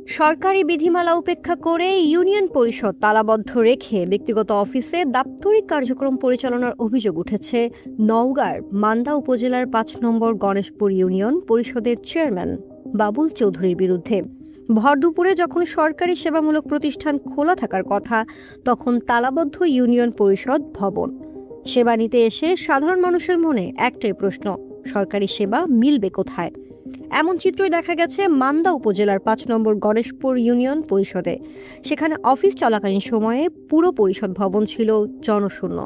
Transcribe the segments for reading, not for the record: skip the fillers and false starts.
সরকারি বিধিমালা উপেক্ষা করে ইউনিয়ন পরিষদ তালাবদ্ধ রেখে ব্যক্তিগত অফিসে দাপ্তরিক কার্যক্রম পরিচালনার অভিযোগ উঠেছে নওগাঁর মান্দা উপজেলার ৫ নম্বর গণেশপুর ইউনিয়ন পরিষদের চেয়ারম্যান বাবুল চৌধুরীর বিরুদ্ধে। ভর দুপুরে যখন সরকারি সেবামূলক প্রতিষ্ঠান খোলা থাকার কথা, তখন তালাবদ্ধ ইউনিয়ন পরিষদ ভবন। সেবা নিতে এসে সাধারণ মানুষের মনে একটাই প্রশ্ন, সরকারি সেবা মিলবে কোথায়? এমন চিত্রই দেখা গেছে মান্দা উপজেলার ৫ নম্বর গণেশপুর ইউনিয়ন পরিষদে। সেখানে অফিস চলাকালীন সময়ে পুরো পরিষদ ভবন ছিল জনশূন্য।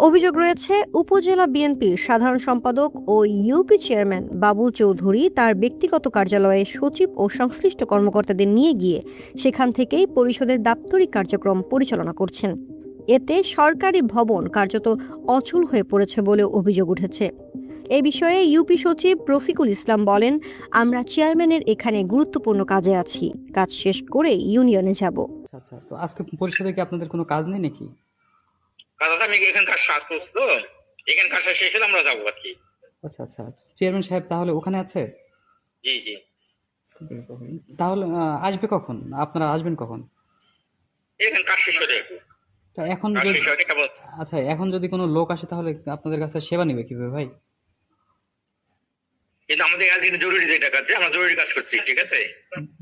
অভিযোগ রয়েছে, উপজেলা বিএনপির সাধারণ সম্পাদক ও ইউপি চেয়ারম্যান বাবুল চৌধুরী তার ব্যক্তিগত কার্যালয়ে সচিব ও সংশ্লিষ্ট কর্মকর্তাদের নিয়ে গিয়ে সেখান থেকেই পরিষদের দাপ্তরিক কার্যক্রম পরিচালনা করছেন। এতে সরকারি ভবন কার্যত অচল হয়ে পড়েছে বলেও অভিযোগ উঠেছে। এ বিষয়ে ইউপি সচিব রফিকুল ইসলাম বলেন, আমরা চেয়ারম্যানের এখানে গুরুত্বপূর্ণ কাজে আছি, কাজ শেষ করে ইউনিয়নে যাব। আচ্ছা, তো আজকে পরিষদে কি আপনাদের কোনো কাজ নেই নাকি? কাজ আছে, আমি এখানে কাজ শেষ করছি তো, এখানে কাজটা শেষ হলে আমরা যাবো আর কি। আচ্ছা, চেয়ারম্যান সাহেব তাহলে ওখানে আছে? জি জি। তাহলে আসবে কখন? আপনারা আসবেন কখন? এখানে কাজ শেষ হলে তা এখন কাজ শেষ হলে কেবল। আচ্ছা, এখন যদি কোনো লোক আসে তাহলে আপনাদের কাছে সেবা নেবে কিভাবে ভাই? কিন্তু আমাদের আজকে জরুরি যেটা কাজ, আমরা জরুরি কাজ করছি, ঠিক আছে?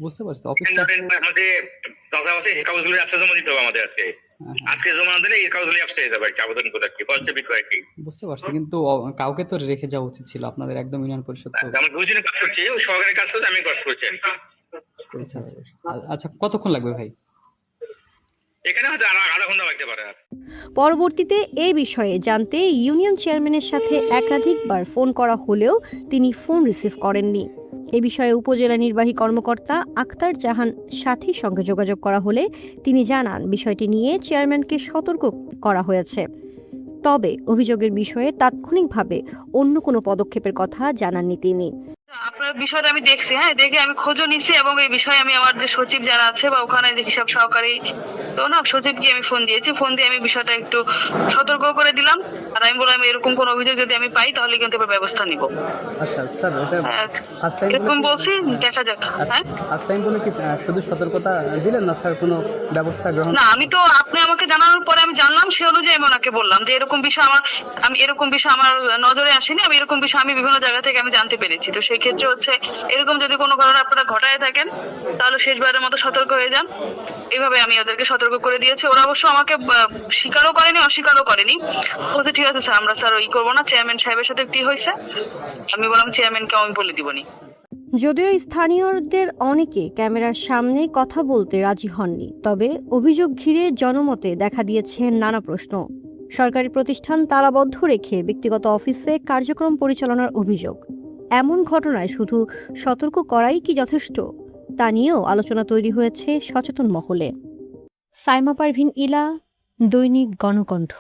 বুঝতে পারছি, অফিসটা আমাদের দরকার আছে, এই কাগজগুলো আজকে জমা দিতে হবে আমাদের আজকে। আজকে জমা না দিলে এই কাগজগুলো আপসে যাবে আর কি, আবেদন করে আর কি, পঞ্চায়েত বিক্রয় কি। বুঝতে পারছি, কিন্তু কাউকে তো রেখে যাওয়া উচিত ছিল, আপনাদের একদম ইউনিয়ন পরিষদ তো। আমরা দুজনে কাজ করছি, ওই সরকারি কাজ করছি, আমি কাজ করছি আর কি। আচ্ছা, কতক্ষণ লাগবে ভাই? এখানে হয়তো আধা ঘন্টা লাগতে পারে। পরবর্তীতে এই বিষয়ে জানতে ইউনিয়ন চেয়ারম্যানের সাথে একাধিকবার ফোন করা হলেও তিনি ফোন রিসিভ করেননি। এ বিষয়ে উপজেলা নির্বাহী কর্মকর্তা আক্তার জাহান সাথীর সঙ্গে যোগাযোগ করা হলে তিনি জানান, বিষয়টি নিয়ে চেয়ারম্যানকে সতর্ক করা হয়েছে। তবে অভিযোগের বিষয়ে তাৎক্ষণিকভাবে অন্য কোনো পদক্ষেপের কথা জানাননি তিনি। আপনার বিষয়টা আমি দেখছি, দেখে আমি খোঁজও নিছি এবং এই বিষয়ে আমি আমার যে সচিব যারা আছে বা ওখানে যে হিসাব সহকারী তো না সচিবকে আমি ফোন দিয়েছি, ফোন দিয়ে আমি বিষয়টা একটু সতর্ক করে দিলাম। আর আমি বললাম এরকম কোন অভিযোগ যদি আমি পাই তাহলে কিন্তু এবার ব্যবস্থা নিব। আচ্ছা স্যার, এটা ফার্স্ট টাইম এরকম বলছি, দেখা যাক। ফার্স্ট টাইম বলে কি শুধু সতর্কতা দিলেন না স্যার, কোনো ব্যবস্থা গ্রহণ? না, আমি তো আপনি আমাকে জানানোর পরে আমি জানলাম, সে অনুযায়ী আমি ওনাকে বললাম যে এরকম বিষয় আমার নজরে আসেনি, আমি এরকম বিষয় আমি বিভিন্ন জায়গা থেকে আমি জানতে পেরেছি। তো সেই ক্ষেত্রে হচ্ছে এরকম যদি কোনো ঘটনা আপনারা ঘটায় থাকেন তাহলে শেষবারের মতো সতর্ক হয়ে যান। এইভাবে আমি ওদেরকে সতর্ক করে দিয়েছি। ওরা অবশ্য আমাকে স্বীকারও করেনি, অস্বীকারও করেনি। বলছে ঠিক আছে স্যার, আমরা স্যার করবো না, চেয়ারম্যান সাহেবের সাথে কি হয়েছে আমি বললাম চেয়ারম্যানকে আমি বলে দিবনি। যদিও স্থানীয়দের অনেকে ক্যামেরার সামনে কথা বলতে রাজি হননি, তবে অভিযোগ ঘিরে জনমতে দেখা দিয়েছে নানা প্রশ্ন। সরকারি প্রতিষ্ঠান তালাবদ্ধ রেখে ব্যক্তিগত অফিসে কার্যক্রম পরিচালনার অভিযোগ, এমন ঘটনায় শুধু সতর্ক করাই কি যথেষ্ট, তা নিয়েও আলোচনা তৈরি হয়েছে সচেতন মহলে। সাইমা পারভিন ইলা, দৈনিক গণকণ্ঠ।